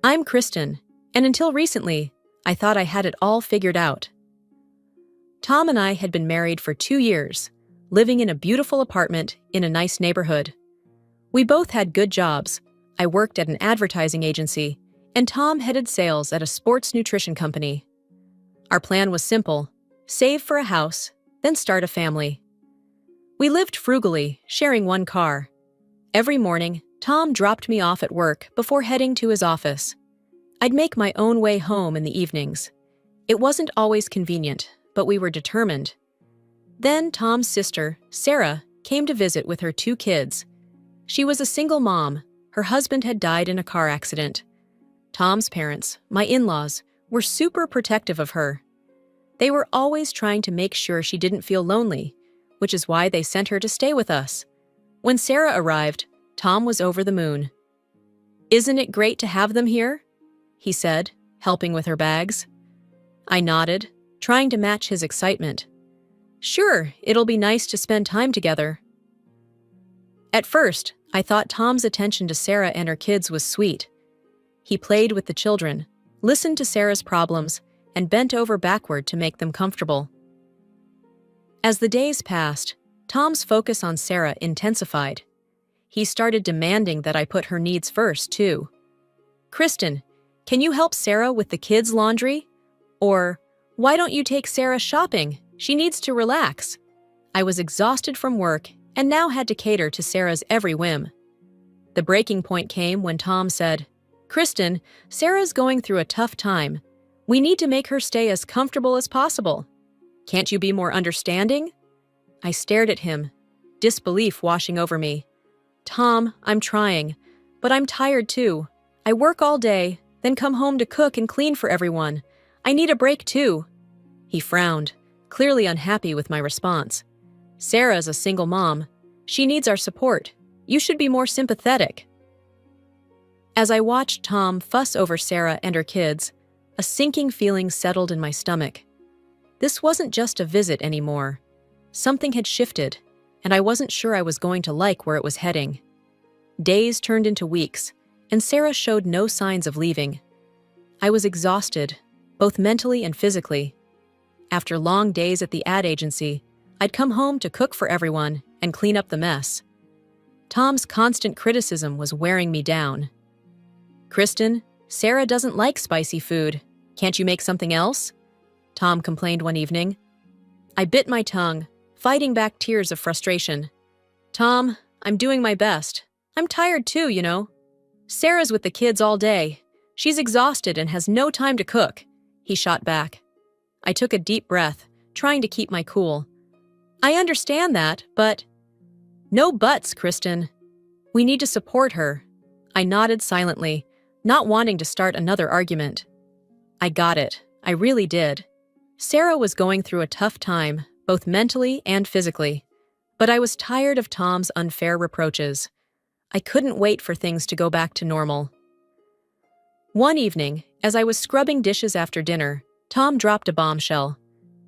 I'm Kristen, and until recently, I thought I had it all figured out. Tom and I had been married for 2 years, living in a beautiful apartment in a nice neighborhood. We both had good jobs. I worked at an advertising agency, and Tom headed sales at a sports nutrition company. Our plan was simple: save for a house, then start a family. We lived frugally, sharing one car. Every morning, Tom dropped me off at work before heading to his office. I'd make my own way home in the evenings. It wasn't always convenient, but we were determined. Then Tom's sister, Sarah, came to visit with her 2 kids. She was a single mom. Her husband had died in a car accident. Tom's parents, my in-laws, were super protective of her. They were always trying to make sure she didn't feel lonely, which is why they sent her to stay with us. When Sarah arrived, Tom was over the moon. "Isn't it great to have them here?" he said, helping with her bags. I nodded, trying to match his excitement. "Sure, it'll be nice to spend time together." At first, I thought Tom's attention to Sarah and her kids was sweet. He played with the children, listened to Sarah's problems, and bent over backward to make them comfortable. As the days passed, Tom's focus on Sarah intensified. He started demanding that I put her needs first, too. "Kristen, can you help Sarah with the kids' laundry?" Or, "Why don't you take Sarah shopping? She needs to relax." I was exhausted from work and now had to cater to Sarah's every whim. The breaking point came when Tom said, "Kristen, Sarah's going through a tough time. We need to make her stay as comfortable as possible. Can't you be more understanding?" I stared at him, disbelief washing over me. "Tom, I'm trying, but I'm tired too. I work all day, then come home to cook and clean for everyone. I need a break too." He frowned, clearly unhappy with my response. "Sarah's a single mom. She needs our support. You should be more sympathetic." As I watched Tom fuss over Sarah and her kids, a sinking feeling settled in my stomach. This wasn't just a visit anymore. Something had shifted, and I wasn't sure I was going to like where it was heading. Days turned into weeks, and Sarah showed no signs of leaving. I was exhausted, both mentally and physically. After long days at the ad agency, I'd come home to cook for everyone and clean up the mess. Tom's constant criticism was wearing me down. "Kristen, Sarah doesn't like spicy food. Can't you make something else?" Tom complained one evening. I bit my tongue, fighting back tears of frustration. "Tom, I'm doing my best. I'm tired too, you know. Sarah's with the kids all day. She's exhausted and has no time to cook," he shot back. I took a deep breath, trying to keep my cool. "I understand that, but—" "No buts, Kristen. We need to support her." I nodded silently, not wanting to start another argument. I got it. I really did. Sarah was going through a tough time, both mentally and physically. But I was tired of Tom's unfair reproaches. I couldn't wait for things to go back to normal. One evening, as I was scrubbing dishes after dinner, Tom dropped a bombshell.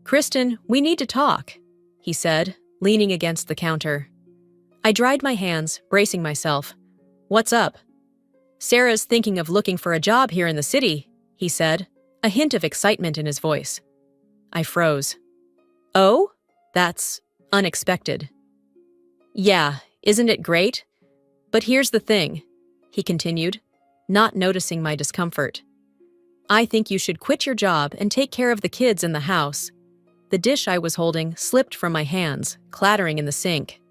"Kristen, we need to talk," he said, leaning against the counter. I dried my hands, bracing myself. "What's up?" "Sarah's thinking of looking for a job here in the city," he said, a hint of excitement in his voice. I froze. "Oh? That's unexpected." "Yeah, isn't it great? But here's the thing," he continued, not noticing my discomfort. "I think you should quit your job and take care of the kids in the house." The dish I was holding slipped from my hands, clattering in the sink.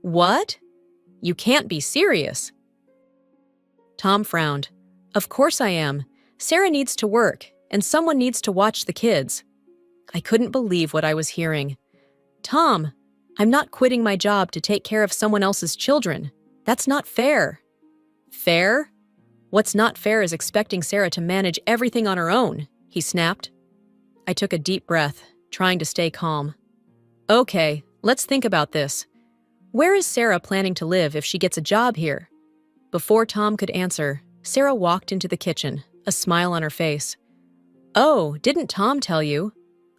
"What? You can't be serious." Tom frowned. "Of course I am. Sarah needs to work, and someone needs to watch the kids." I couldn't believe what I was hearing. "Tom, I'm not quitting my job to take care of someone else's children. That's not fair." "Fair? What's not fair is expecting Sarah to manage everything on her own," he snapped. I took a deep breath, trying to stay calm. "Okay, let's think about this. Where is Sarah planning to live if she gets a job here?" Before Tom could answer, Sarah walked into the kitchen, a smile on her face. "Oh, didn't Tom tell you?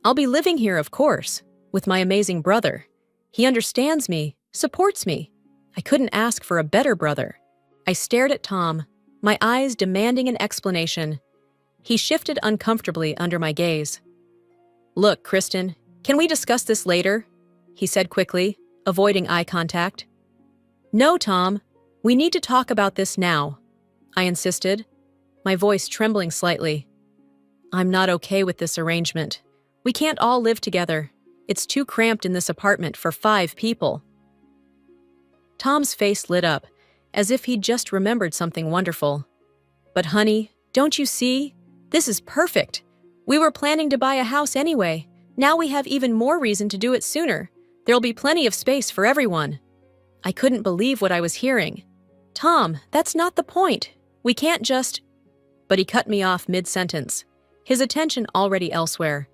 I'll be living here, of course, with my amazing brother. He understands me, supports me. I couldn't ask for a better brother." I stared at Tom, my eyes demanding an explanation. He shifted uncomfortably under my gaze. "Look, Kristen, can we discuss this later?" he said quickly, avoiding eye contact. "No, Tom, we need to talk about this now," I insisted, my voice trembling slightly. "I'm not okay with this arrangement. We can't all live together. It's too cramped in this apartment for 5 people." Tom's face lit up, as if he'd just remembered something wonderful. "But honey, don't you see? This is perfect. We were planning to buy a house anyway. Now we have even more reason to do it sooner. There'll be plenty of space for everyone." I couldn't believe what I was hearing. "Tom, that's not the point. We can't just—" But he cut me off mid-sentence, his attention already elsewhere.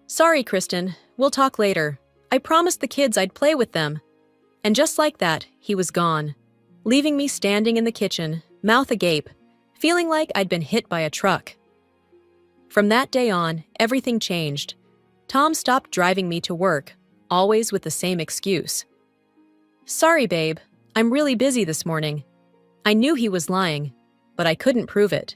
"Sorry, Kristen, we'll talk later. I promised the kids I'd play with them." And just like that, he was gone, leaving me standing in the kitchen, mouth agape, feeling like I'd been hit by a truck. From that day on, everything changed. Tom stopped driving me to work, always with the same excuse. "Sorry, babe, I'm really busy this morning." I knew he was lying, but I couldn't prove it.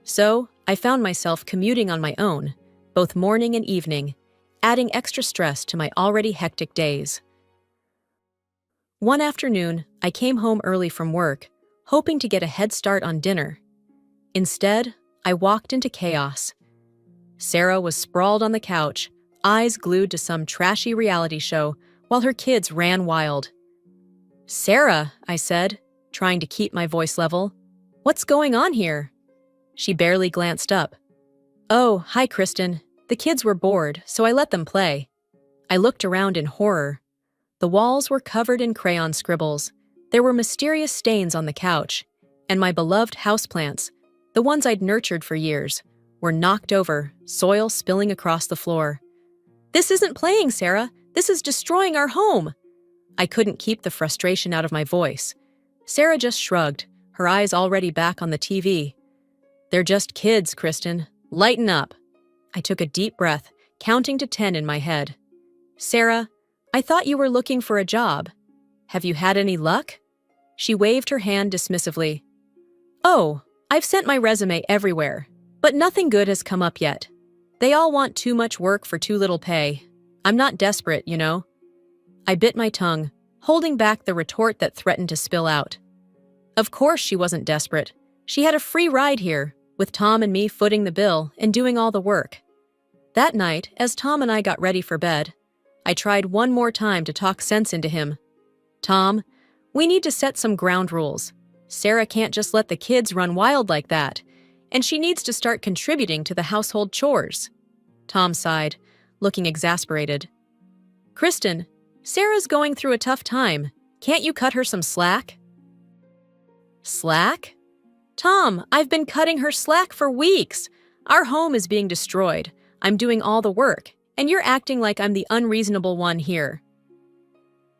So, I found myself commuting on my own, both morning and evening, adding extra stress to my already hectic days. One afternoon, I came home early from work, hoping to get a head start on dinner. Instead, I walked into chaos. Sarah was sprawled on the couch, eyes glued to some trashy reality show, while her kids ran wild. "Sarah," I said, trying to keep my voice level, "what's going on here?" She barely glanced up. "Oh, hi, Kristen. The kids were bored, so I let them play." I looked around in horror. The walls were covered in crayon scribbles. There were mysterious stains on the couch, and my beloved houseplants, the ones I'd nurtured for years, were knocked over, soil spilling across the floor. "This isn't playing, Sarah. This is destroying our home." I couldn't keep the frustration out of my voice. Sarah just shrugged, her eyes already back on the TV. "They're just kids, Kristen. Lighten up." I took a deep breath, counting to 10 in my head. "Sarah, I thought you were looking for a job. Have you had any luck?" She waved her hand dismissively. "Oh, I've sent my resume everywhere, but nothing good has come up yet. They all want too much work for too little pay. I'm not desperate, you know." I bit my tongue, holding back the retort that threatened to spill out. Of course she wasn't desperate. She had a free ride here, with Tom and me footing the bill and doing all the work. That night, as Tom and I got ready for bed, I tried one more time to talk sense into him. "Tom, we need to set some ground rules. Sarah can't just let the kids run wild like that, and she needs to start contributing to the household chores." Tom sighed, looking exasperated. "Kristen, Sarah's going through a tough time. Can't you cut her some slack?" "Slack? Tom, I've been cutting her slack for weeks. Our home is being destroyed. I'm doing all the work, and you're acting like I'm the unreasonable one here."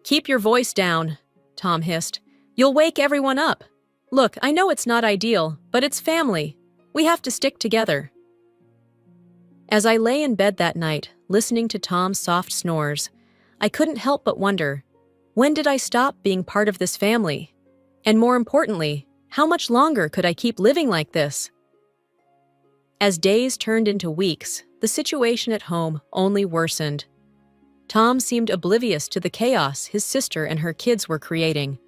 "Keep your voice down," Tom hissed. "You'll wake everyone up. Look, I know it's not ideal, but it's family. We have to stick together." As I lay in bed that night, listening to Tom's soft snores, I couldn't help but wonder, when did I stop being part of this family? And more importantly, how much longer could I keep living like this? As days turned into weeks, the situation at home only worsened. Tom seemed oblivious to the chaos his sister and her kids were creating.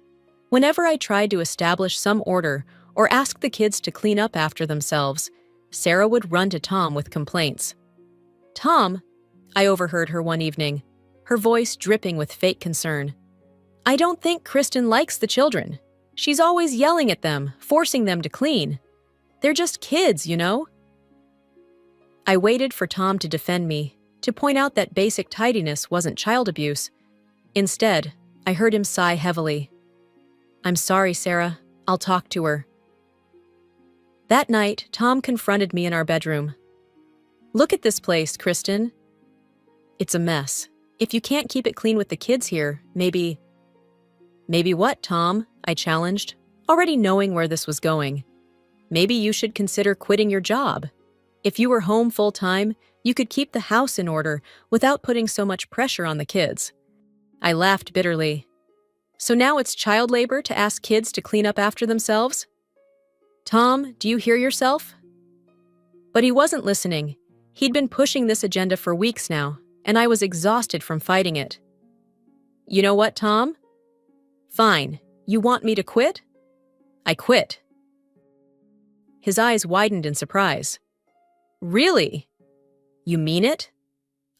Whenever I tried to establish some order or ask the kids to clean up after themselves, Sarah would run to Tom with complaints. "Tom," I overheard her one evening, her voice dripping with fake concern, "I don't think Kristen likes the children. She's always yelling at them, forcing them to clean. They're just kids, you know?" I waited for Tom to defend me, to point out that basic tidiness wasn't child abuse. Instead, I heard him sigh heavily. "I'm sorry, Sarah. I'll talk to her." That night, Tom confronted me in our bedroom. "Look at this place, Kristen. It's a mess. If you can't keep it clean with the kids here, maybe—" "Maybe what, Tom?" I challenged, already knowing where this was going. "Maybe you should consider quitting your job. If you were home full-time, you could keep the house in order without putting so much pressure on the kids." I laughed bitterly. "So now it's child labor to ask kids to clean up after themselves?" Tom, do you hear yourself? But he wasn't listening. He'd been pushing this agenda for weeks now, and I was exhausted from fighting it. You know what, Tom? Fine. You want me to quit? I quit. His eyes widened in surprise. Really? You mean it?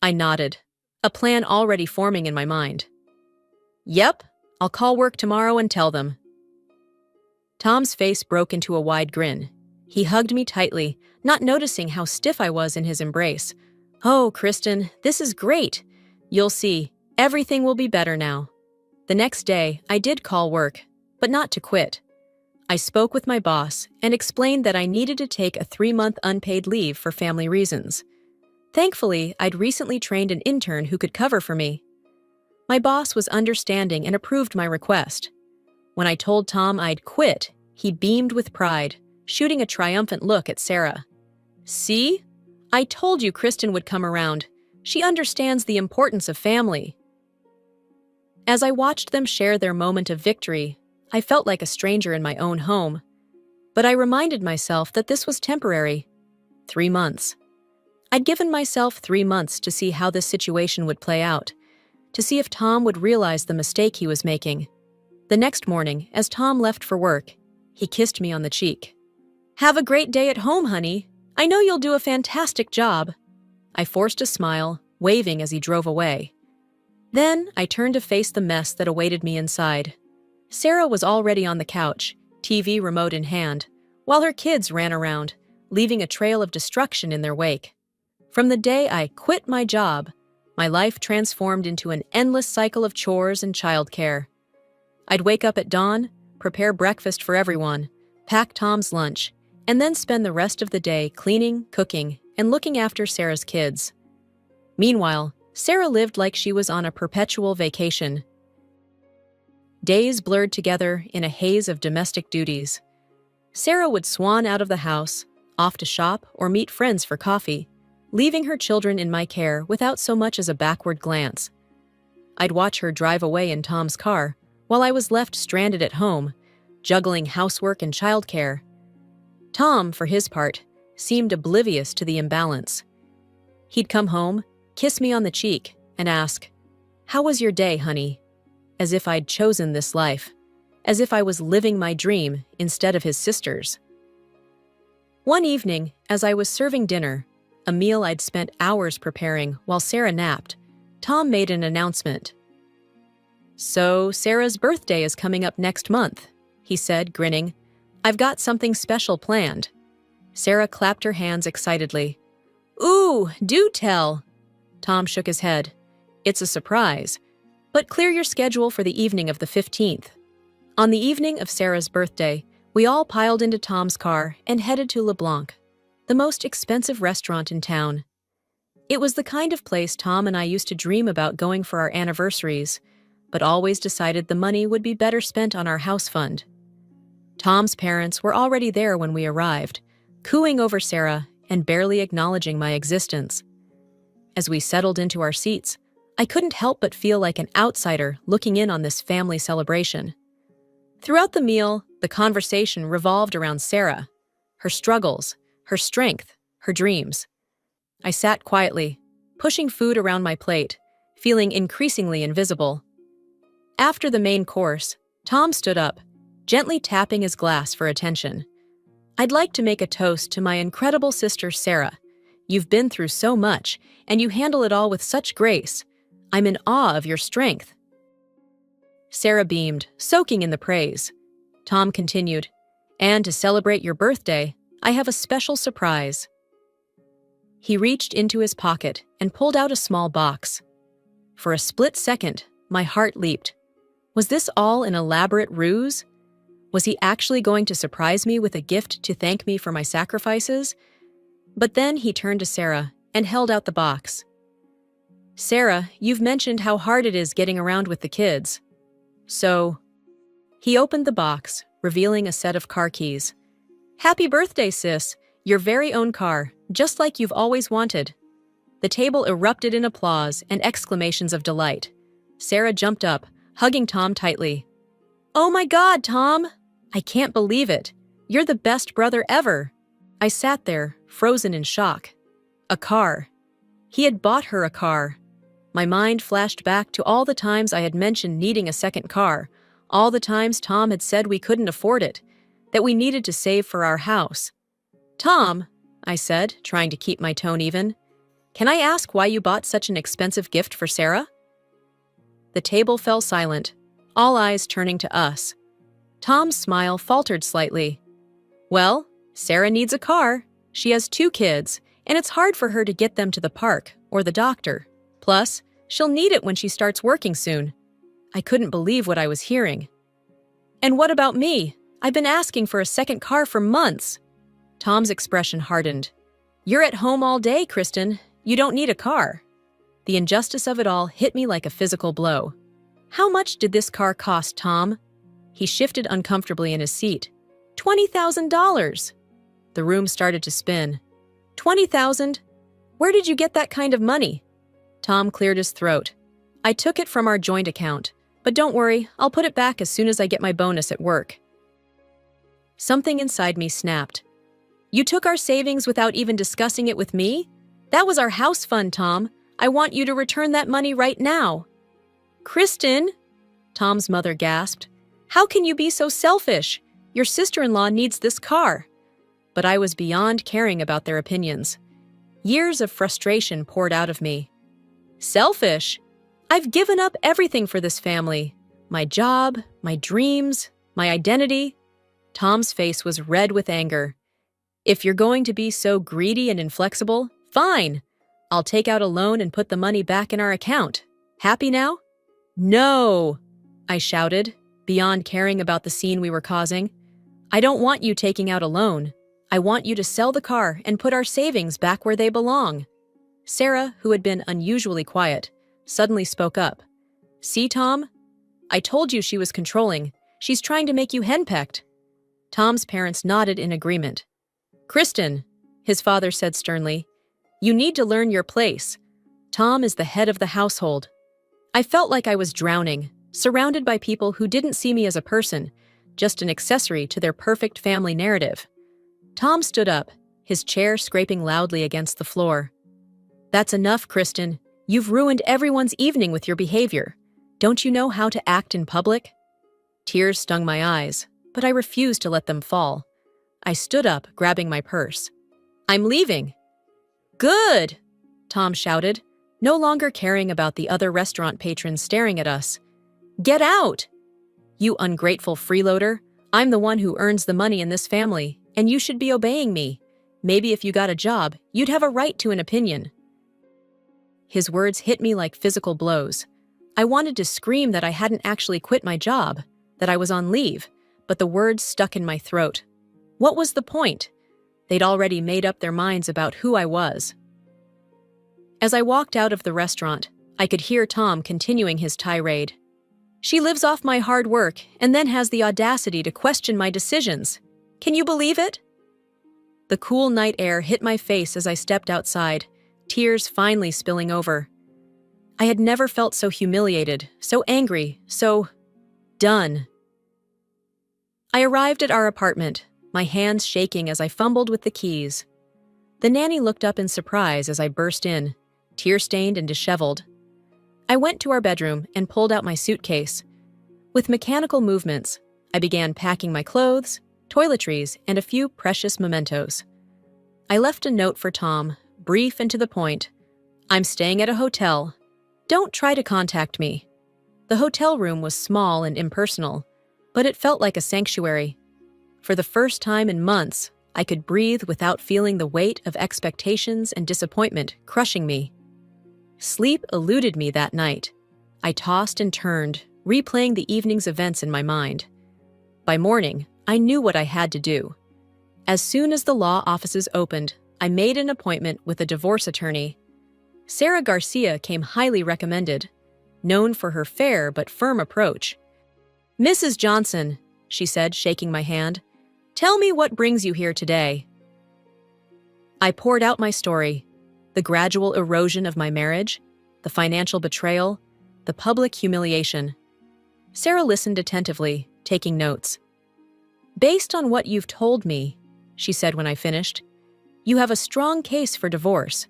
I nodded, a plan already forming in my mind. Yep, I'll call work tomorrow and tell them. Tom's face broke into a wide grin. He hugged me tightly, not noticing how stiff I was in his embrace. Oh, Kristen, this is great. You'll see, everything will be better now. The next day, I did call work, but not to quit. I spoke with my boss and explained that I needed to take a 3-month unpaid leave for family reasons. Thankfully, I'd recently trained an intern who could cover for me. My boss was understanding and approved my request. When I told Tom I'd quit, he beamed with pride, shooting a triumphant look at Sarah. See? I told you Kristen would come around. She understands the importance of family. As I watched them share their moment of victory, I felt like a stranger in my own home. But I reminded myself that this was temporary. 3 months. I'd given myself 3 months to see how this situation would play out, to see if Tom would realize the mistake he was making. The next morning, as Tom left for work, he kissed me on the cheek. Have a great day at home, honey. I know you'll do a fantastic job. I forced a smile, waving as he drove away. Then I turned to face the mess that awaited me inside. Sarah was already on the couch, TV remote in hand, while her kids ran around, leaving a trail of destruction in their wake. From the day I quit my job, my life transformed into an endless cycle of chores and childcare. I'd wake up at dawn, prepare breakfast for everyone, pack Tom's lunch, and then spend the rest of the day cleaning, cooking, and looking after Sarah's kids. Meanwhile, Sarah lived like she was on a perpetual vacation. Days blurred together in a haze of domestic duties. Sarah would swan out of the house, off to shop or meet friends for coffee, leaving her children in my care without so much as a backward glance. I'd watch her drive away in Tom's car, while I was left stranded at home, juggling housework and childcare. Tom, for his part, seemed oblivious to the imbalance. He'd come home, kiss me on the cheek, and ask, "How was your day, honey?" As if I'd chosen this life, as if I was living my dream instead of his sister's. One evening, as I was serving dinner, a meal I'd spent hours preparing while Sarah napped, Tom made an announcement. "So, Sarah's birthday is coming up next month," he said, grinning. "I've got something special planned." Sarah clapped her hands excitedly. "Ooh, do tell!" Tom shook his head. "It's a surprise, but clear your schedule for the evening of the 15th. On the evening of Sarah's birthday, we all piled into Tom's car and headed to LeBlanc, the most expensive restaurant in town. It was the kind of place Tom and I used to dream about going for our anniversaries, but always decided the money would be better spent on our house fund. Tom's parents were already there when we arrived, cooing over Sarah and barely acknowledging my existence. As we settled into our seats, I couldn't help but feel like an outsider looking in on this family celebration. Throughout the meal, the conversation revolved around Sarah, her struggles, her strength, her dreams. I sat quietly, pushing food around my plate, feeling increasingly invisible. After the main course, Tom stood up, gently tapping his glass for attention. "I'd like to make a toast to my incredible sister, Sarah. You've been through so much, and you handle it all with such grace. I'm in awe of your strength." Sarah beamed, soaking in the praise. Tom continued, "And to celebrate your birthday, I have a special surprise." He reached into his pocket and pulled out a small box. For a split second, my heart leaped. Was this all an elaborate ruse? Was he actually going to surprise me with a gift to thank me for my sacrifices? But then he turned to Sarah and held out the box. "Sarah, you've mentioned how hard it is getting around with the kids. So..." He opened the box, revealing a set of car keys. "Happy birthday, sis! Your very own car, just like you've always wanted." The table erupted in applause and exclamations of delight. Sarah jumped up, hugging Tom tightly. "Oh my God, Tom! I can't believe it. You're the best brother ever." I sat there, frozen in shock. A car. He had bought her a car. My mind flashed back to all the times I had mentioned needing a second car, all the times Tom had said we couldn't afford it, that we needed to save for our house. "Tom," I said, trying to keep my tone even, "can I ask why you bought such an expensive gift for Sarah?" The table fell silent, all eyes turning to us. Tom's smile faltered slightly. "Well, Sarah needs a car. She has 2 kids, and it's hard for her to get them to the park or the doctor. Plus, she'll need it when she starts working soon." I couldn't believe what I was hearing. "And what about me? I've been asking for a second car for months." Tom's expression hardened. "You're at home all day, Kristen. You don't need a car." The injustice of it all hit me like a physical blow. "How much did this car cost, Tom?" He shifted uncomfortably in his seat. $20,000. The room started to spin. $20,000? Where did you get that kind of money? Tom cleared his throat. "I took it from our joint account, but don't worry, I'll put it back as soon as I get my bonus at work." Something inside me snapped. "You took our savings without even discussing it with me? That was our house fund, Tom. I want you to return that money right now." "Kristen," Tom's mother gasped, "how can you be so selfish? Your sister-in-law needs this car." But I was beyond caring about their opinions. Years of frustration poured out of me. "Selfish? I've given up everything for this family. My job, my dreams, my identity." Tom's face was red with anger. "If you're going to be so greedy and inflexible, fine. I'll take out a loan and put the money back in our account. Happy now?" "No!" I shouted, beyond caring about the scene we were causing. "I don't want you taking out a loan. I want you to sell the car and put our savings back where they belong." Sarah, who had been unusually quiet, suddenly spoke up. "See, Tom? I told you she was controlling. She's trying to make you henpecked." Tom's parents nodded in agreement. "Kristen," his father said sternly, "you need to learn your place. Tom is the head of the household." I felt like I was drowning, surrounded by people who didn't see me as a person, just an accessory to their perfect family narrative. Tom stood up, his chair scraping loudly against the floor. "That's enough, Kristen. You've ruined everyone's evening with your behavior. Don't you know how to act in public?" Tears stung my eyes, but I refused to let them fall. I stood up, grabbing my purse. "I'm leaving." "Good!" Tom shouted, no longer caring about the other restaurant patrons staring at us. "Get out!" "You ungrateful freeloader. I'm the one who earns the money in this family, and you should be obeying me. Maybe if you got a job, you'd have a right to an opinion." His words hit me like physical blows. I wanted to scream that I hadn't actually quit my job, that I was on leave, but the words stuck in my throat. What was the point? They'd already made up their minds about who I was. As I walked out of the restaurant, I could hear Tom continuing his tirade. "She lives off my hard work and then has the audacity to question my decisions. Can you believe it?" The cool night air hit my face as I stepped outside, tears finally spilling over. I had never felt so humiliated, so angry, so done. I arrived at our apartment, my hands shaking as I fumbled with the keys. The nanny looked up in surprise as I burst in, tear-stained and disheveled. I went to our bedroom and pulled out my suitcase. With mechanical movements, I began packing my clothes, toiletries, and a few precious mementos. I left a note for Tom, brief and to the point. "I'm staying at a hotel. Don't try to contact me." The hotel room was small and impersonal, but it felt like a sanctuary. For the first time in months, I could breathe without feeling the weight of expectations and disappointment crushing me. Sleep eluded me that night. I tossed and turned, replaying the evening's events in my mind. By morning, I knew what I had to do. As soon as the law offices opened, I made an appointment with a divorce attorney. Sarah Garcia came highly recommended, known for her fair but firm approach. "Mrs. Johnson," she said, shaking my hand, "tell me what brings you here today." I poured out my story, the gradual erosion of my marriage, the financial betrayal, the public humiliation. Sarah listened attentively, taking notes. "Based on what you've told me," she said when I finished, "you have a strong case for divorce.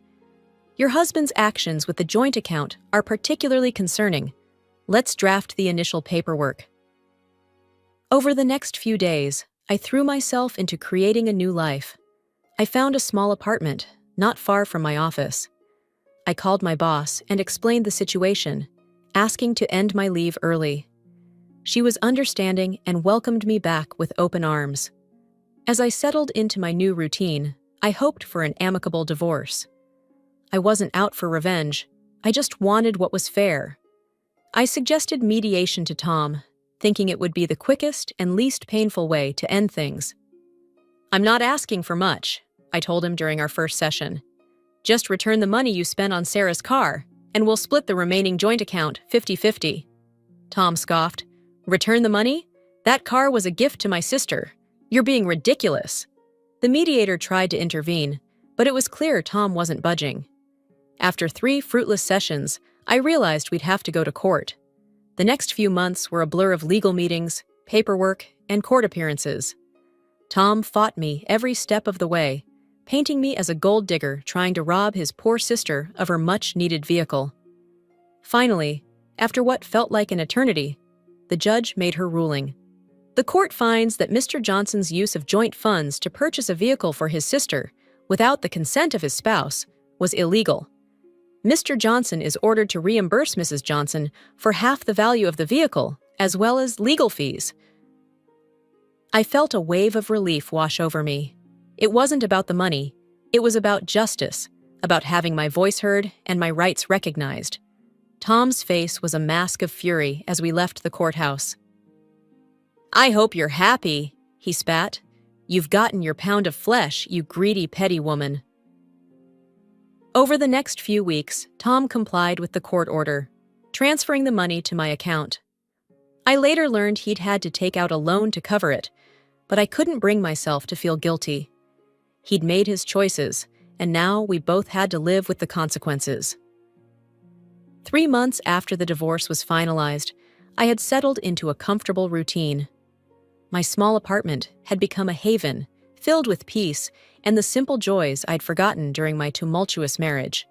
Your husband's actions with the joint account are particularly concerning. Let's draft the initial paperwork." Over the next few days, I threw myself into creating a new life. I found a small apartment, not far from my office. I called my boss and explained the situation, asking to end my leave early. She was understanding and welcomed me back with open arms. As I settled into my new routine, I hoped for an amicable divorce. I wasn't out for revenge, I just wanted what was fair. I suggested mediation to Tom, thinking it would be the quickest and least painful way to end things. "I'm not asking for much," I told him during our first session. "Just return the money you spent on Sarah's car, and we'll split the remaining joint account 50-50. Tom scoffed. "Return the money? That car was a gift to my sister. You're being ridiculous." The mediator tried to intervene, but it was clear Tom wasn't budging. After 3 fruitless sessions, I realized we'd have to go to court. The next few months were a blur of legal meetings, paperwork, and court appearances. Tom fought me every step of the way, painting me as a gold digger trying to rob his poor sister of her much-needed vehicle. Finally, after what felt like an eternity, the judge made her ruling. The court finds that Mr. Johnson's use of joint funds to purchase a vehicle for his sister, without the consent of his spouse, was illegal. Mr. Johnson is ordered to reimburse Mrs. Johnson for half the value of the vehicle, as well as legal fees. I felt a wave of relief wash over me. It wasn't about the money. It was about justice, about having my voice heard and my rights recognized. Tom's face was a mask of fury as we left the courthouse. "I hope you're happy," he spat. "You've gotten your pound of flesh, you greedy, petty woman." Over the next few weeks, Tom complied with the court order, transferring the money to my account. I later learned he'd had to take out a loan to cover it, but I couldn't bring myself to feel guilty. He'd made his choices, and now we both had to live with the consequences. 3 months after the divorce was finalized, I had settled into a comfortable routine. My small apartment had become a haven, filled with peace and the simple joys I'd forgotten during my tumultuous marriage.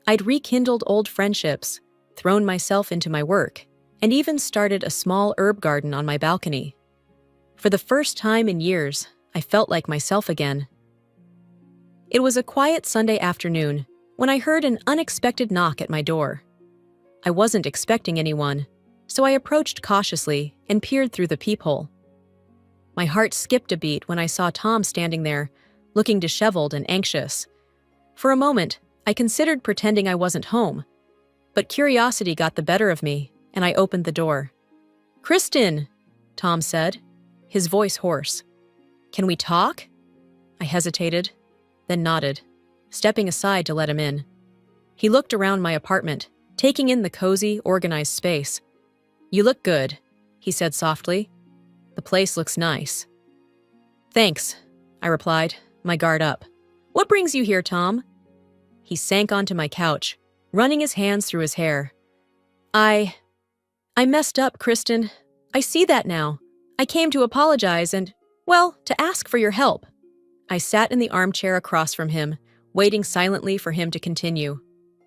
I'd rekindled old friendships, thrown myself into my work, and even started a small herb garden on my balcony. For the first time in years, I felt like myself again. It was a quiet Sunday afternoon when I heard an unexpected knock at my door. I wasn't expecting anyone, so I approached cautiously and peered through the peephole. My heart skipped a beat when I saw Tom standing there, looking disheveled and anxious. For a moment, I considered pretending I wasn't home, but curiosity got the better of me, and I opened the door. "Kristen," Tom said, his voice hoarse. "Can we talk?" I hesitated, then nodded, stepping aside to let him in. He looked around my apartment, taking in the cozy, organized space. "You look good," he said softly. "The place looks nice." "Thanks," I replied, my guard up. "What brings you here, Tom?" He sank onto my couch, running his hands through his hair. I messed up, Kristen. I see that now. I came to apologize and, well, to ask for your help." I sat in the armchair across from him, waiting silently for him to continue.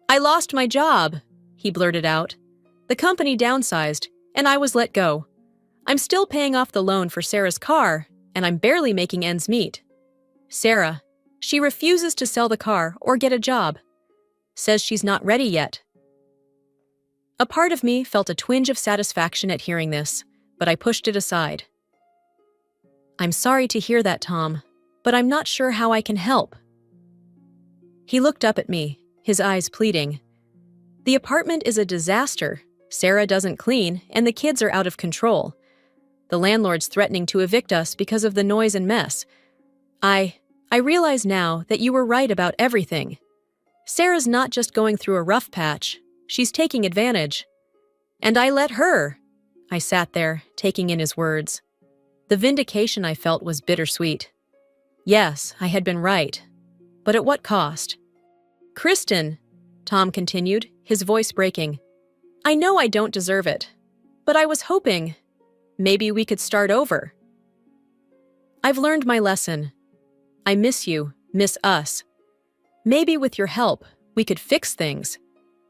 "I lost my job," he blurted out. "The company downsized, and I was let go. I'm still paying off the loan for Sarah's car, and I'm barely making ends meet. Sarah, she refuses to sell the car or get a job. Says she's not ready yet." A part of me felt a twinge of satisfaction at hearing this, but I pushed it aside. "I'm sorry to hear that, Tom, but I'm not sure how I can help." He looked up at me, his eyes pleading. "The apartment is a disaster. Sarah doesn't clean, and the kids are out of control. The landlord's threatening to evict us because of the noise and mess. I realize now that you were right about everything. Sarah's not just going through a rough patch, she's taking advantage. And I let her." I sat there, taking in his words. The vindication I felt was bittersweet. Yes, I had been right. But at what cost? "Kristen," Tom continued, his voice breaking, "I know I don't deserve it, but I was hoping maybe we could start over." I've learned my lesson. I miss you, miss us. Maybe with your help, we could fix things.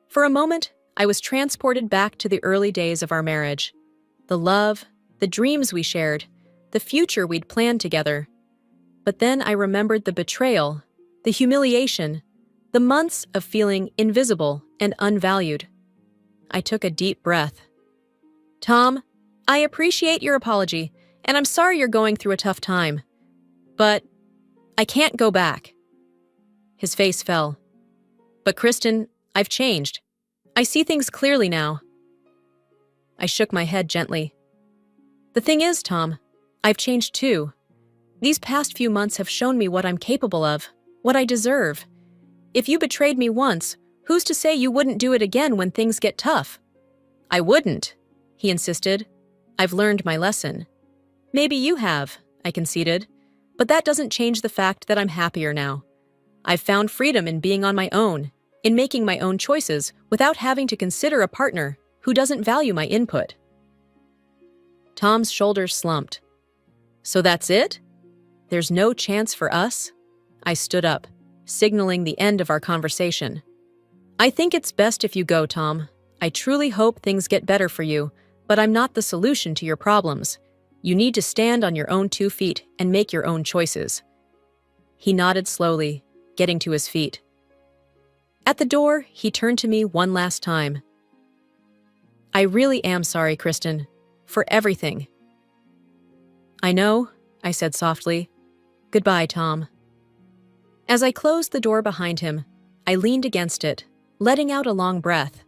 For a moment, I was transported back to the early days of our marriage. The love, the dreams we shared, the future we'd planned together. But then I remembered the betrayal, the humiliation, the months of feeling invisible and unvalued. I took a deep breath. Tom, I appreciate your apology, and I'm sorry you're going through a tough time. But I can't go back. His face fell. But Kristen, I've changed. I see things clearly now. I shook my head gently. The thing is, Tom, I've changed too. These past few months have shown me what I'm capable of, what I deserve. If you betrayed me once, who's to say you wouldn't do it again when things get tough? I wouldn't, he insisted. I've learned my lesson. Maybe you have, I conceded, but that doesn't change the fact that I'm happier now. I've found freedom in being on my own, in making my own choices without having to consider a partner who doesn't value my input. Tom's shoulders slumped. So that's it? There's no chance for us? I stood up, signaling the end of our conversation. I think it's best if you go, Tom. I truly hope things get better for you, but I'm not the solution to your problems. You need to stand on your own 2 feet and make your own choices. He nodded slowly, getting to his feet. At the door, he turned to me one last time. I really am sorry, Kristen, for everything. I know, I said softly. Goodbye, Tom. As I closed the door behind him, I leaned against it, letting out a long breath.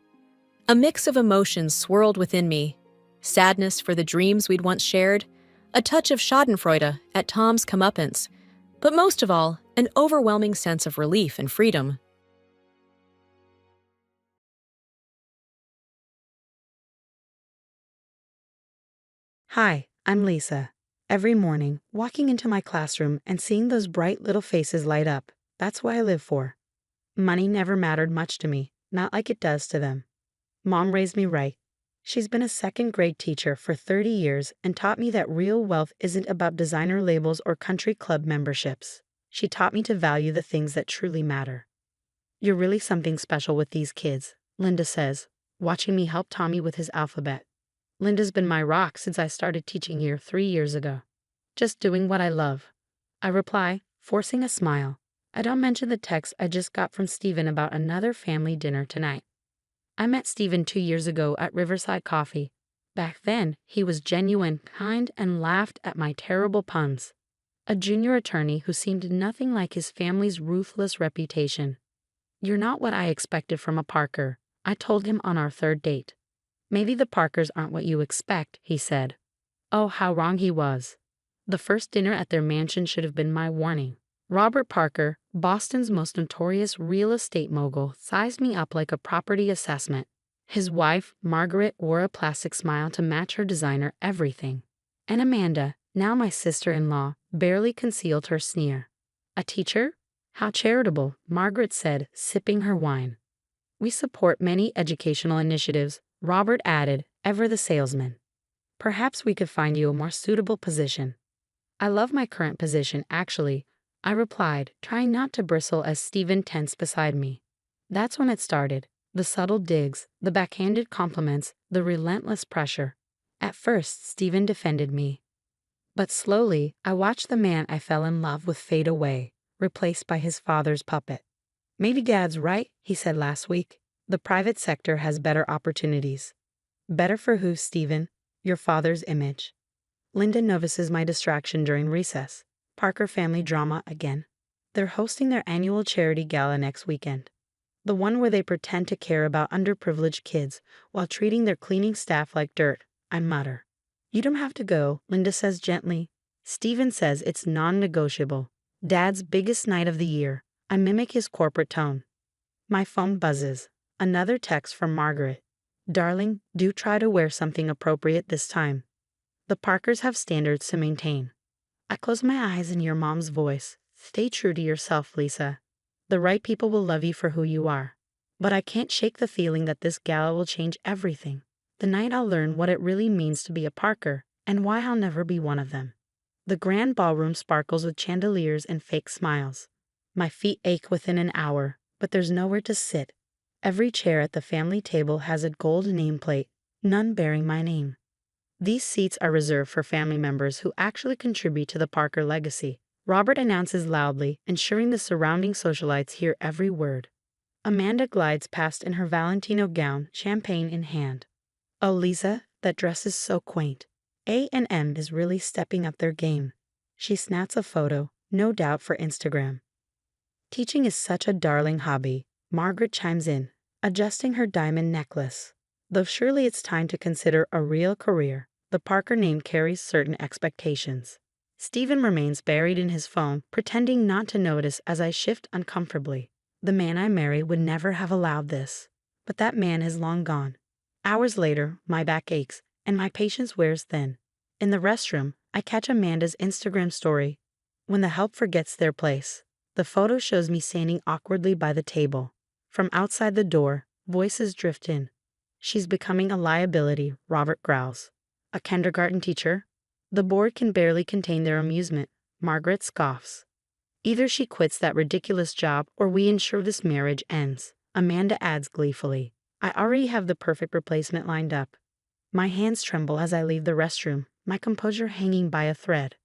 A mix of emotions swirled within me. Sadness for the dreams we'd once shared, a touch of schadenfreude at Tom's comeuppance, but most of all, an overwhelming sense of relief and freedom. Hi, I'm Lisa. Every morning, walking into my classroom and seeing those bright little faces light up, that's what I live for. Money never mattered much to me, not like it does to them. Mom raised me right. She's been a second-grade teacher for 30 years and taught me that real wealth isn't about designer labels or country club memberships. She taught me to value the things that truly matter. You're really something special with these kids, Linda says, watching me help Tommy with his alphabet. Linda's been my rock since I started teaching here 3 years ago. Just doing what I love. I reply, forcing a smile. I don't mention the text I just got from Stephen about another family dinner tonight. I met Stephen 2 years ago at Riverside Coffee. Back then, he was genuine, kind, and laughed at my terrible puns. A junior attorney who seemed nothing like his family's ruthless reputation. You're not what I expected from a Parker, I told him on our 3rd date. Maybe the Parkers aren't what you expect, he said. Oh, how wrong he was. The first dinner at their mansion should have been my warning. Robert Parker, Boston's most notorious real estate mogul, sized me up like a property assessment. His wife, Margaret, wore a plastic smile to match her designer everything. And Amanda, now my sister-in-law, barely concealed her sneer. A teacher? How charitable, Margaret said, sipping her wine. We support many educational initiatives, Robert added, ever the salesman. Perhaps we could find you a more suitable position. I love my current position, actually, I replied, trying not to bristle as Stephen tensed beside me. That's when it started, the subtle digs, the backhanded compliments, the relentless pressure. At first, Stephen defended me. But slowly, I watched the man I fell in love with fade away, replaced by his father's puppet. Maybe Dad's right, he said last week. The private sector has better opportunities. Better for who, Stephen? Your father's image. Linda notices my distraction during recess. Parker family drama again. They're hosting their annual charity gala next weekend. The one where they pretend to care about underprivileged kids while treating their cleaning staff like dirt, I mutter. You don't have to go, Linda says gently. Stephen says it's non-negotiable. Dad's biggest night of the year. I mimic his corporate tone. My phone buzzes. Another text from Margaret. Darling, do try to wear something appropriate this time. The Parkers have standards to maintain. I close my eyes and hear Mom's voice. Stay true to yourself, Lisa. The right people will love you for who you are. But I can't shake the feeling that this gala will change everything. The night I'll learn what it really means to be a Parker and why I'll never be one of them. The grand ballroom sparkles with chandeliers and fake smiles. My feet ache within an hour, but there's nowhere to sit. Every chair at the family table has a gold nameplate, none bearing my name. These seats are reserved for family members who actually contribute to the Parker legacy. Robert announces loudly, ensuring the surrounding socialites hear every word. Amanda glides past in her Valentino gown, champagne in hand. Oh, Lisa, that dress is so quaint. A&M is really stepping up their game. She snaps a photo, no doubt for Instagram. Teaching is such a darling hobby, Margaret chimes in, adjusting her diamond necklace. Though surely it's time to consider a real career, the Parker name carries certain expectations. Stephen remains buried in his phone, pretending not to notice as I shift uncomfortably. The man I marry would never have allowed this. But that man is long gone. Hours later, my back aches, and my patience wears thin. In the restroom, I catch Amanda's Instagram story. When the help forgets their place, the photo shows me standing awkwardly by the table. From outside the door, voices drift in. She's becoming a liability, Robert growls. A kindergarten teacher? The board can barely contain their amusement. Margaret scoffs. Either she quits that ridiculous job or we ensure this marriage ends, Amanda adds gleefully. I already have the perfect replacement lined up. My hands tremble as I leave the restroom, my composure hanging by a thread.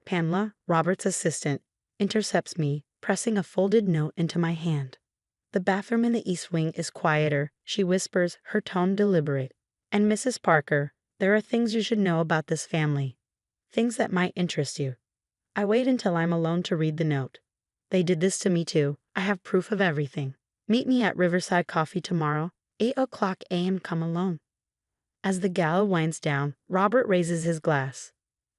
Pamela, Robert's assistant, intercepts me, pressing a folded note into my hand. The bathroom in the East Wing is quieter, she whispers, her tone deliberate. And Mrs. Parker, there are things you should know about this family. Things that might interest you. I wait until I'm alone to read the note. They did this to me too. I have proof of everything. Meet me at Riverside Coffee tomorrow, 8 a.m. Come alone. As the gala winds down, Robert raises his glass.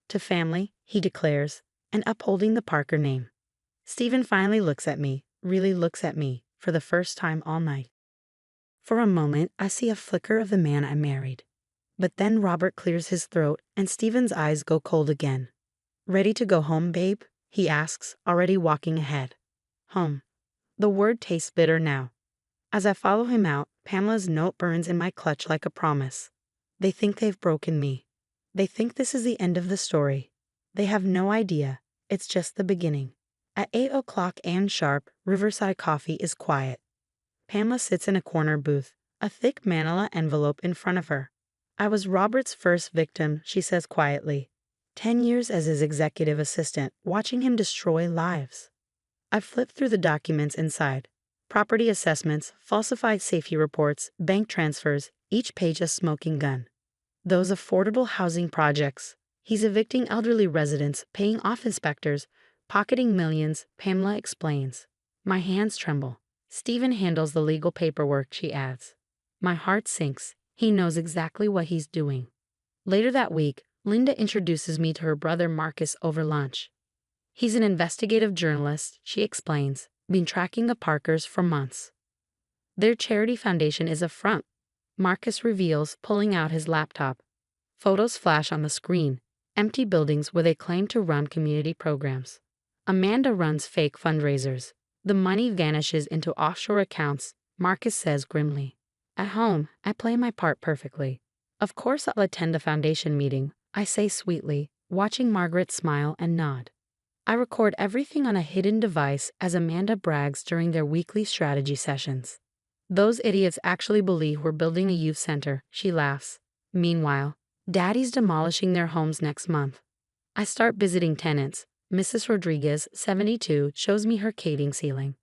To family, he declares, and upholding the Parker name. Stephen finally looks at me, really looks at me, for the first time all night. For a moment, I see a flicker of the man I married. But then Robert clears his throat, and Stephen's eyes go cold again. Ready to go home, babe? He asks, already walking ahead. Home. The word tastes bitter now. As I follow him out, Pamela's note burns in my clutch like a promise. They think they've broken me. They think this is the end of the story. They have no idea. It's just the beginning. At 8 a.m. sharp, Riverside Coffee is quiet. Pamela sits in a corner booth, a thick manila envelope in front of her. I was Robert's first victim, she says quietly. 10 years as his executive assistant, watching him destroy lives. I flip through the documents inside. Property assessments, falsified safety reports, bank transfers, each page a smoking gun. Those affordable housing projects. He's evicting elderly residents, paying off inspectors, pocketing millions, Pamela explains. My hands tremble. Stephen handles the legal paperwork, she adds. My heart sinks. He knows exactly what he's doing. Later that week, Linda introduces me to her brother Marcus over lunch. He's an investigative journalist, she explains, been tracking the Parkers for months. Their charity foundation is a front, Marcus reveals, pulling out his laptop. Photos flash on the screen, empty buildings where they claim to run community programs. Amanda runs fake fundraisers. The money vanishes into offshore accounts, Marcus says grimly. At home, I play my part perfectly. Of course I'll attend a foundation meeting, I say sweetly, watching Margaret smile and nod. I record everything on a hidden device as Amanda brags during their weekly strategy sessions. Those idiots actually believe we're building a youth center, she laughs. Meanwhile, Daddy's demolishing their homes next month. I start visiting tenants. Mrs. Rodriguez, 72, shows me her caving ceiling.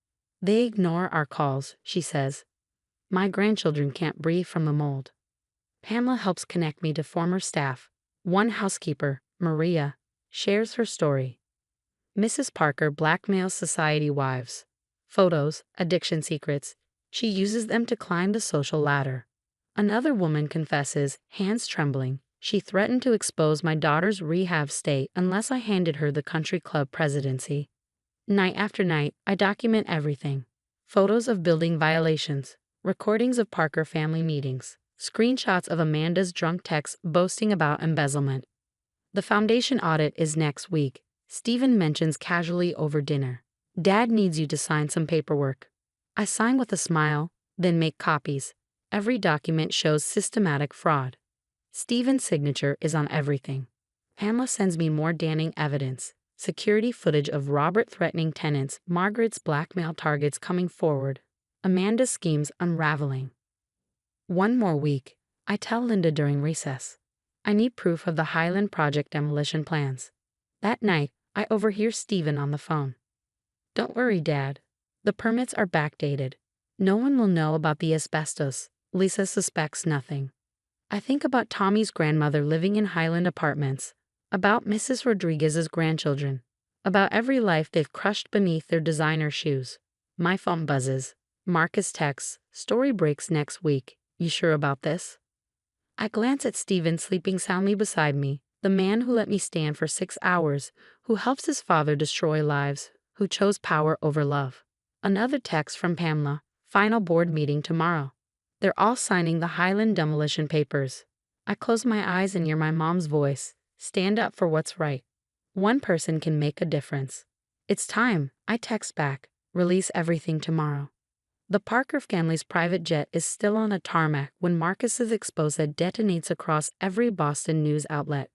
They ignore our calls, she says. My grandchildren can't breathe from the mold. Pamela helps connect me to former staff. One housekeeper, Maria, shares her story. Mrs. Parker blackmails society wives. Photos, addiction secrets. She uses them to climb the social ladder. Another woman confesses, hands trembling, she threatened to expose my daughter's rehab stay unless I handed her the country club presidency. Night after night, I document everything. Photos of building violations, recordings of Parker family meetings, screenshots of Amanda's drunk texts boasting about embezzlement. The foundation audit is next week. Stephen mentions casually over dinner. Dad needs you to sign some paperwork. I sign with a smile, then make copies. Every document shows systematic fraud. Stephen's signature is on everything. Pamela sends me more damning evidence. Security footage of Robert threatening tenants, Margaret's blackmail targets coming forward, Amanda's schemes unraveling. One more week, I tell Linda during recess. I need proof of the Highland Project demolition plans. That night, I overhear Stephen on the phone. Don't worry, Dad. The permits are backdated. No one will know about the asbestos. Lisa suspects nothing. I think about Tommy's grandmother living in Highland apartments, about Mrs. Rodriguez's grandchildren, about every life they've crushed beneath their designer shoes. My phone buzzes. Marcus texts, story breaks next week. You sure about this? I glance at Stephen sleeping soundly beside me, the man who let me stand for 6 hours, who helps his father destroy lives, who chose power over love. Another text from Pamela, final board meeting tomorrow. They're all signing the Highland demolition papers. I close my eyes and hear my mom's voice. Stand up for what's right. One person can make a difference. It's time, I text back. Release everything tomorrow. The Parker family's private jet is still on a tarmac when Marcus's exposé detonates across every Boston news outlet.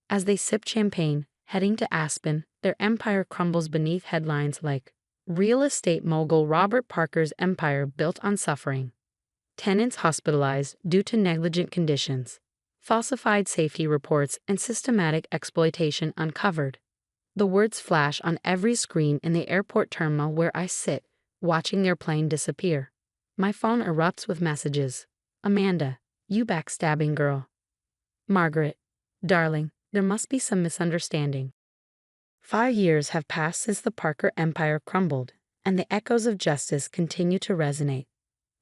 As they sip champagne, heading to Aspen, their empire crumbles beneath headlines like, "Real estate mogul Robert Parker's empire built on suffering. Tenants hospitalized due to negligent conditions. Falsified safety reports and systematic exploitation uncovered." The words flash on every screen in the airport terminal where I sit, watching their plane disappear. My phone erupts with messages. Amanda, you backstabbing girl. Margaret, darling, there must be some misunderstanding. 5 years have passed since the Parker empire crumbled, and the echoes of justice continue to resonate.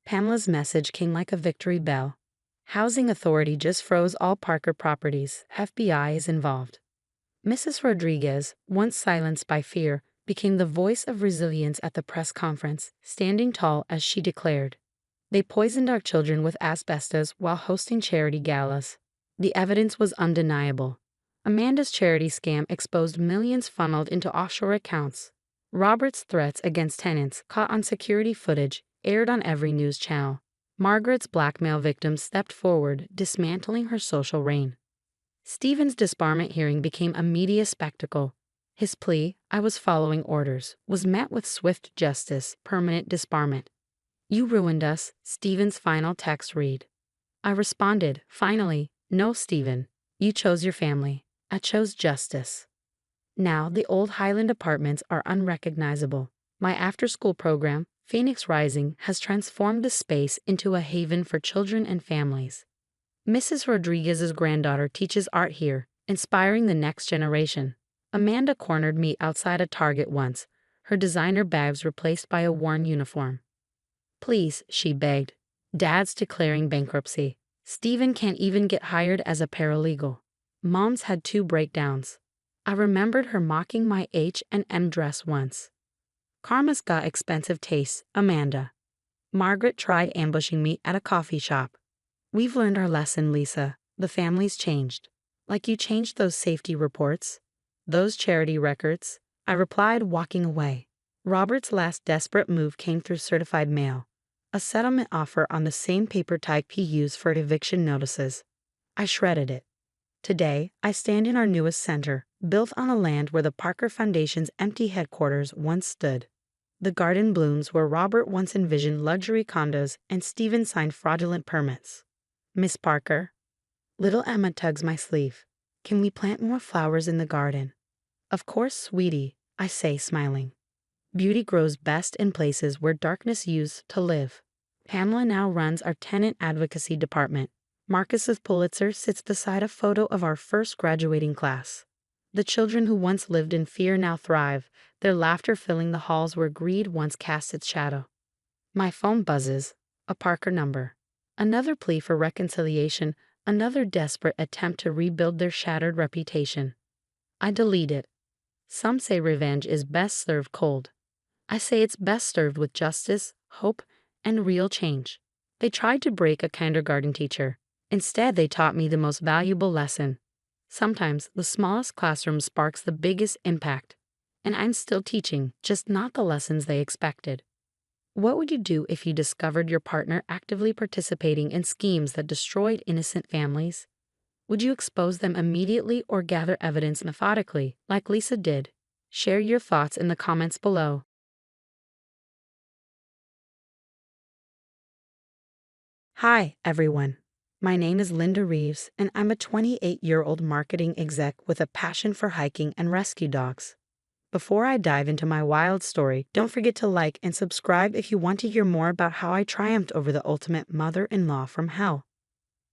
Pamela's message came like a victory bell. Housing authority just froze all Parker properties. FBI is involved. Mrs. Rodriguez, once silenced by fear, became the voice of resilience at the press conference, standing tall as she declared, "They poisoned our children with asbestos while hosting charity galas." The evidence was undeniable. Amanda's charity scam exposed millions funneled into offshore accounts. Robert's threats against tenants, caught on security footage, aired on every news channel. Margaret's blackmail victims stepped forward, dismantling her social reign. Stephen's disbarment hearing became a media spectacle. His plea, "I was following orders," was met with swift justice, permanent disbarment. "You ruined us," Stephen's final text read. I responded, "Finally, no, Stephen. You chose your family. I chose justice." Now the old Highland apartments are unrecognizable. My after-school program, Phoenix Rising, has transformed the space into a haven for children and families. Mrs. Rodriguez's granddaughter teaches art here, inspiring the next generation. Amanda cornered me outside a Target once, her designer bags replaced by a worn uniform. "Please," she begged. "Dad's declaring bankruptcy. Stephen can't even get hired as a paralegal." Mom's had 2 breakdowns. I remembered her mocking my H&M dress once. Karma's got expensive tastes, Amanda. Margaret tried ambushing me at a coffee shop. "We've learned our lesson, Lisa. The family's changed. Like you changed those safety reports. Those charity records," I replied, walking away. Robert's last desperate move came through certified mail. A settlement offer on the same paper type he used for eviction notices. I shredded it. Today, I stand in our newest center, built on a land where the Parker Foundation's empty headquarters once stood. The garden blooms where Robert once envisioned luxury condos and Stephen signed fraudulent permits. "Miss Parker." Little Emma tugs my sleeve. "Can we plant more flowers in the garden?" "Of course, sweetie," I say, smiling. Beauty grows best in places where darkness used to live. Pamela now runs our tenant advocacy department. Marcus's Pulitzer sits beside a photo of our first graduating class. The children who once lived in fear now thrive, their laughter filling the halls where greed once cast its shadow. My phone buzzes. A Parker number. Another plea for reconciliation, another desperate attempt to rebuild their shattered reputation. I delete it. Some say revenge is best served cold. I say it's best served with justice, hope, and real change. They tried to break a kindergarten teacher. Instead, they taught me the most valuable lesson. Sometimes the smallest classroom sparks the biggest impact. And I'm still teaching, just not the lessons they expected. What would you do if you discovered your partner actively participating in schemes that destroyed innocent families? Would you expose them immediately or gather evidence methodically, like Lisa did? Share your thoughts in the comments below. Hi, everyone. My name is Linda Reeves, and I'm a 28-year-old marketing exec with a passion for hiking and rescue dogs. Before I dive into my wild story, don't forget to like and subscribe if you want to hear more about how I triumphed over the ultimate mother-in-law from hell.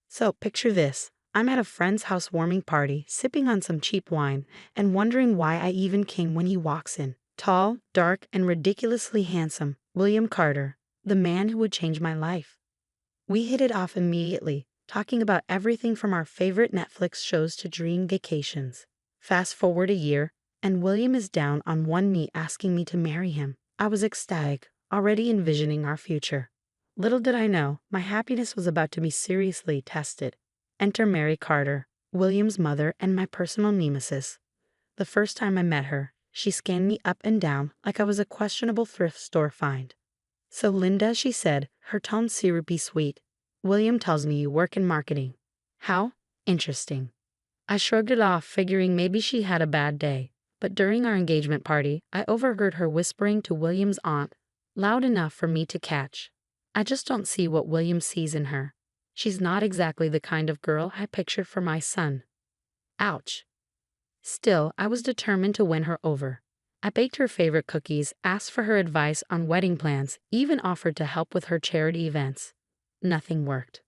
So, picture this. I'm at a friend's housewarming party, sipping on some cheap wine, and wondering why I even came when he walks in. Tall, dark, and ridiculously handsome, William Carter, the man who would change my life. We hit it off immediately, talking about everything from our favorite Netflix shows to dream vacations. Fast forward a year, and William is down on one knee asking me to marry him. I was ecstatic, already envisioning our future. Little did I know, my happiness was about to be seriously tested. Enter Mary Carter, William's mother and my personal nemesis. The first time I met her, she scanned me up and down like I was a questionable thrift store find. "So Linda," she said, her tone syrupy sweet, "William tells me you work in marketing. How? Interesting." I shrugged it off, figuring maybe she had a bad day. But during our engagement party, I overheard her whispering to William's aunt, loud enough for me to catch. "I just don't see what William sees in her. She's not exactly the kind of girl I pictured for my son." Ouch. Still, I was determined to win her over. I baked her favorite cookies, asked for her advice on wedding plans, even offered to help with her charity events. Nothing worked.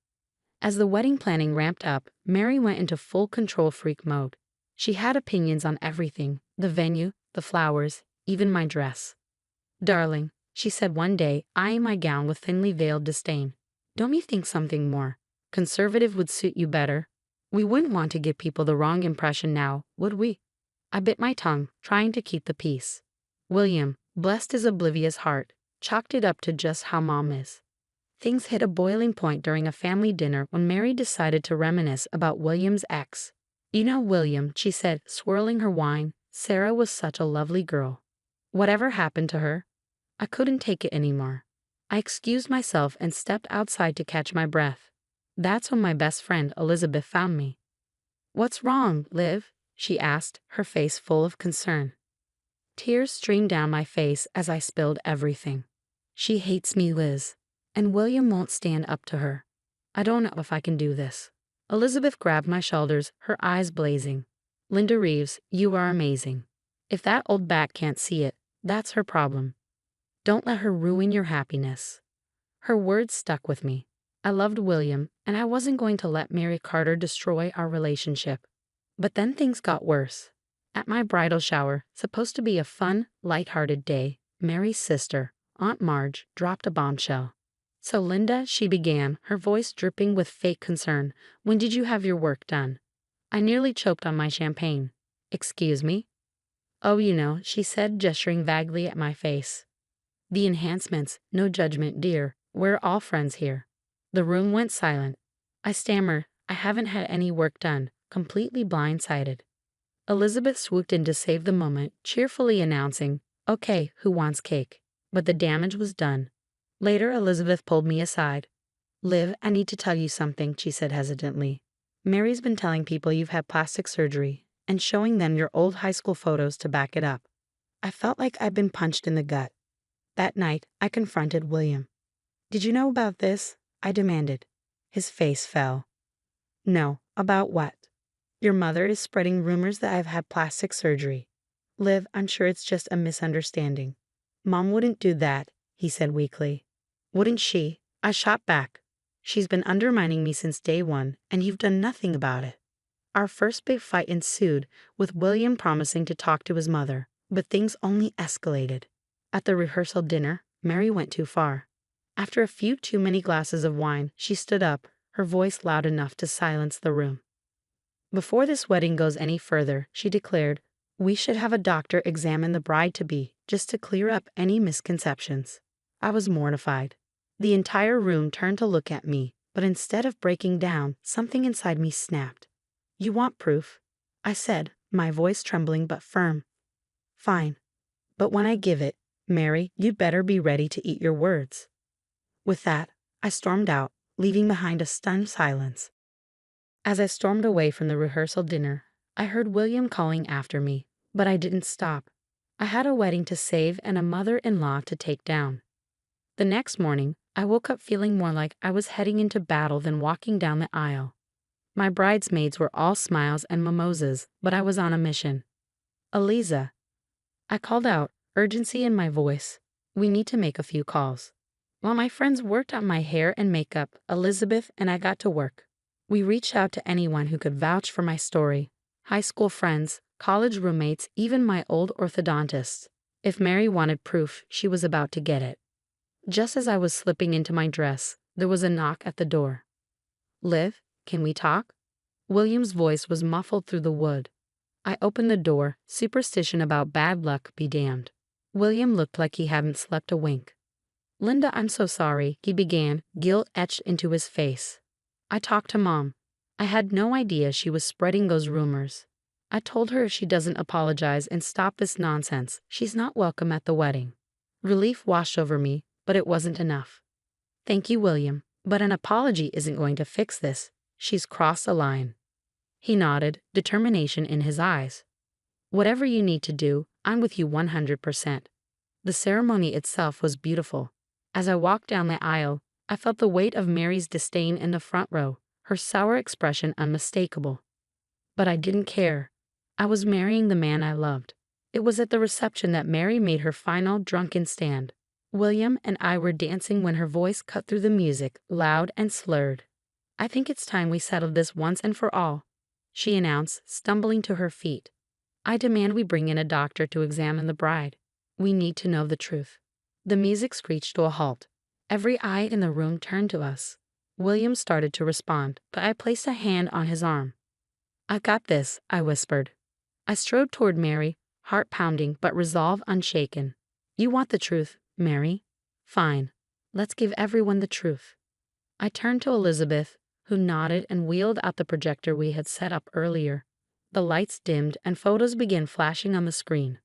As the wedding planning ramped up, Mary went into full control freak mode. She had opinions on everything: the venue, the flowers, even my dress. "Darling," she said one day, eyeing my gown with thinly veiled disdain, "don't you think something more conservative would suit you better? We wouldn't want to give people the wrong impression now, would we?" I bit my tongue, trying to keep the peace. William, blessed his oblivious heart, chalked it up to just how mom is. Things hit a boiling point during a family dinner when Mary decided to reminisce about William's ex. "You know, William," she said, swirling her wine, "Sarah was such a lovely girl. Whatever happened to her?" I couldn't take it anymore. I excused myself and stepped outside to catch my breath. That's when my best friend Elizabeth found me. "What's wrong, Liv?" she asked, her face full of concern. Tears streamed down my face as I spilled everything. "She hates me, Liz. And William won't stand up to her. I don't know if I can do this." Elizabeth grabbed my shoulders, her eyes blazing. "Linda Reeves, you are amazing. If that old bat can't see it, that's her problem. Don't let her ruin your happiness." Her words stuck with me. I loved William, and I wasn't going to let Mary Carter destroy our relationship. But then things got worse. At my bridal shower, supposed to be a fun, light-hearted day, Mary's sister, Aunt Marge, dropped a bombshell. "So Linda," she began, her voice dripping with fake concern, "when did you have your work done?" I nearly choked on my champagne. "Excuse me?" "Oh, you know," she said, gesturing vaguely at my face. "The enhancements, no judgment, dear. We're all friends here." The room went silent. I stammered, "I haven't had any work done," completely blindsided. Elizabeth swooped in to save the moment, cheerfully announcing, "Okay, who wants cake?" But the damage was done. Later, Elizabeth pulled me aside. "Liv, I need to tell you something," she said hesitantly. "Mary's been telling people you've had plastic surgery and showing them your old high school photos to back it up." I felt like I'd been punched in the gut. That night, I confronted William. "Did you know about this?" I demanded. His face fell. "No, about what?" "Your mother is spreading rumors that I've had plastic surgery." "Liv, I'm sure it's just a misunderstanding." "Mom wouldn't do that," he said weakly. "Wouldn't she?" I shot back. "She's been undermining me since day one, and you've done nothing about it." Our first big fight ensued, with William promising to talk to his mother, but things only escalated. At the rehearsal dinner, Mary went too far. After a few too many glasses of wine, she stood up, her voice loud enough to silence the room. "Before this wedding goes any further," she declared, "we should have a doctor examine the bride-to-be, just to clear up any misconceptions." I was mortified. The entire room turned to look at me, but instead of breaking down, something inside me snapped. "You want proof?" I said, my voice trembling but firm. "Fine. But when I give it, Mary, you'd better be ready to eat your words." With that, I stormed out, leaving behind a stunned silence. As I stormed away from the rehearsal dinner, I heard William calling after me, but I didn't stop. I had a wedding to save and a mother-in-law to take down. The next morning, I woke up feeling more like I was heading into battle than walking down the aisle. My bridesmaids were all smiles and mimosas, but I was on a mission. "Eliza," I called out, urgency in my voice. "We need to make a few calls." While my friends worked on my hair and makeup, Elizabeth and I got to work. We reached out to anyone who could vouch for my story: high school friends, college roommates, even my old orthodontist. If Mary wanted proof, she was about to get it. Just as I was slipping into my dress, there was a knock at the door. "Liv, can we talk?" William's voice was muffled through the wood. I opened the door, superstition about bad luck be damned. William looked like he hadn't slept a wink. "Linda, I'm so sorry," he began, guilt etched into his face. "I talked to Mom. I had no idea she was spreading those rumors. I told her if she doesn't apologize and stop this nonsense, she's not welcome at the wedding." Relief washed over me, but it wasn't enough. "Thank you, William, but an apology isn't going to fix this. She's crossed a line." He nodded, determination in his eyes. "Whatever you need to do, I'm with you 100%. The ceremony itself was beautiful. As I walked down the aisle, I felt the weight of Mary's disdain in the front row, her sour expression unmistakable. But I didn't care. I was marrying the man I loved. It was at the reception that Mary made her final drunken stand. William and I were dancing when her voice cut through the music, loud and slurred. "I think it's time we settled this once and for all," she announced, stumbling to her feet. "I demand we bring in a doctor to examine the bride. We need to know the truth." The music screeched to a halt. Every eye in the room turned to us. William started to respond, but I placed a hand on his arm. "I got this," I whispered. I strode toward Mary, heart pounding but resolve unshaken. "You want the truth, Mary? Fine. Let's give everyone the truth." I turned to Elizabeth, who nodded and wheeled out the projector we had set up earlier. The lights dimmed and photos began flashing on the screen.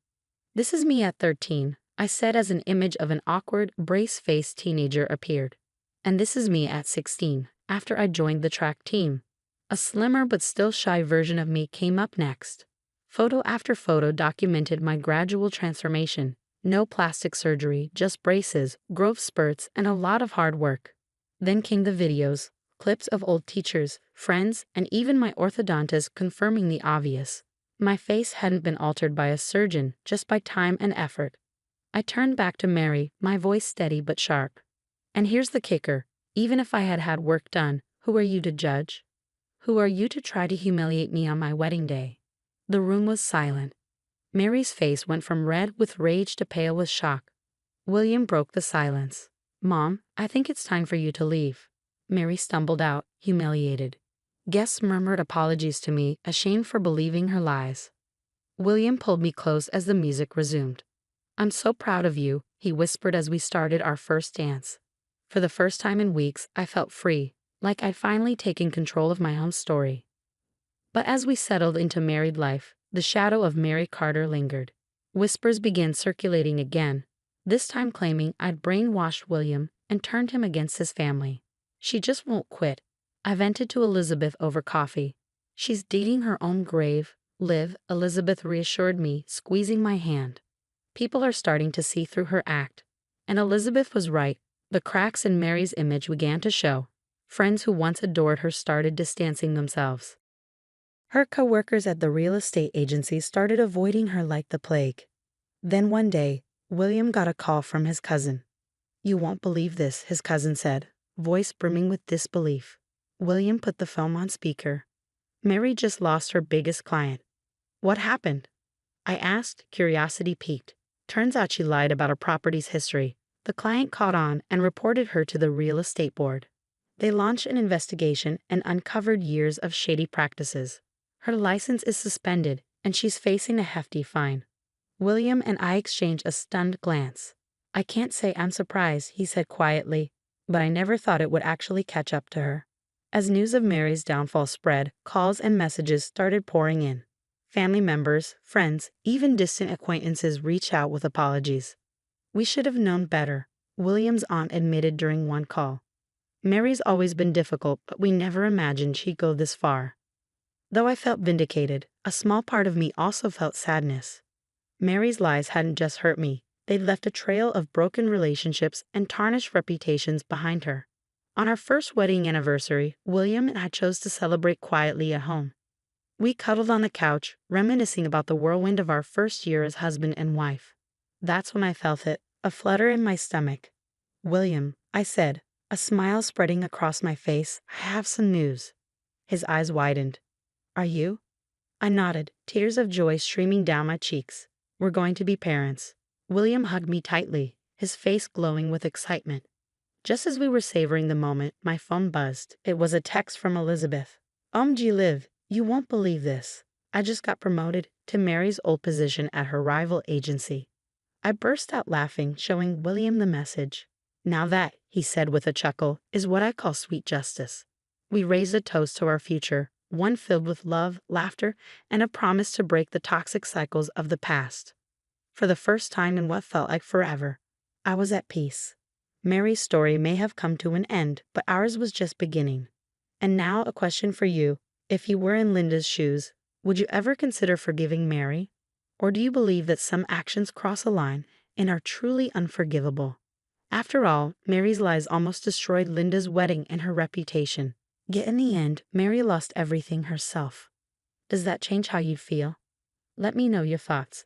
"This is me at 13, I said as an image of an awkward, brace-faced teenager appeared. "And this is me at 16, after I joined the track team." A slimmer but still shy version of me came up next. Photo after photo documented my gradual transformation. No plastic surgery, just braces, growth spurts, and a lot of hard work. Then came the videos, clips of old teachers, friends, and even my orthodontist confirming the obvious. My face hadn't been altered by a surgeon, just by time and effort. I turned back to Mary, my voice steady but sharp. "And here's the kicker. Even if I had had work done, who are you to judge? Who are you to try to humiliate me on my wedding day?" The room was silent. Mary's face went from red with rage to pale with shock. William broke the silence. "Mom, I think it's time for you to leave." Mary stumbled out, humiliated. Guests murmured apologies to me, ashamed for believing her lies. William pulled me close as the music resumed. "I'm so proud of you," he whispered as we started our first dance. For the first time in weeks, I felt free, like I'd finally taken control of my own story. But as we settled into married life, the shadow of Mary Carter lingered. Whispers began circulating again, this time claiming I'd brainwashed William and turned him against his family. "She just won't quit," I vented to Elizabeth over coffee. "She's digging her own grave." "Liv," Elizabeth reassured me, squeezing my hand. "People are starting to see through her act." And Elizabeth was right. The cracks in Mary's image began to show. Friends who once adored her started distancing themselves. Her co-workers at the real estate agency started avoiding her like the plague. Then one day, William got a call from his cousin. "You won't believe this," his cousin said, voice brimming with disbelief. William put the phone on speaker. "Mary just lost her biggest client." "What happened?" I asked, curiosity piqued. Turns out she lied about her property's history. The client caught on and reported her to the real estate board. They launched an investigation and uncovered years of shady practices. Her license is suspended, and she's facing a hefty fine. William and I exchanged a stunned glance. "I can't say I'm surprised," he said quietly, "but I never thought it would actually catch up to her." As news of Mary's downfall spread, calls and messages started pouring in. Family members, friends, even distant acquaintances reached out with apologies. "We should have known better," William's aunt admitted during one call. Mary's always been difficult, but we never imagined she'd go this far. Though I felt vindicated, a small part of me also felt sadness. Mary's lies hadn't just hurt me, they'd left a trail of broken relationships and tarnished reputations behind her. On our first wedding anniversary, William and I chose to celebrate quietly at home. We cuddled on the couch, reminiscing about the whirlwind of our first year as husband and wife. That's when I felt it, a flutter in my stomach. "William," I said, a smile spreading across my face, "I have some news." His eyes widened. "Are you?" I nodded, tears of joy streaming down my cheeks. "We're going to be parents." William hugged me tightly, his face glowing with excitement. Just as we were savoring the moment, my phone buzzed. It was a text from Elizabeth. "OMG Liv, you won't believe this. I just got promoted to Mary's old position at her rival agency." I burst out laughing, showing William the message. "Now that," he said with a chuckle, "is what I call sweet justice." We raised a toast to our future, one filled with love, laughter, and a promise to break the toxic cycles of the past. For the first time in what felt like forever, I was at peace. Mary's story may have come to an end, but ours was just beginning. And now a question for you. If you were in Linda's shoes, would you ever consider forgiving Mary? Or do you believe that some actions cross a line and are truly unforgivable? After all, Mary's lies almost destroyed Linda's wedding and her reputation. Yet in the end, Mary lost everything herself. Does that change how you feel? Let me know your thoughts.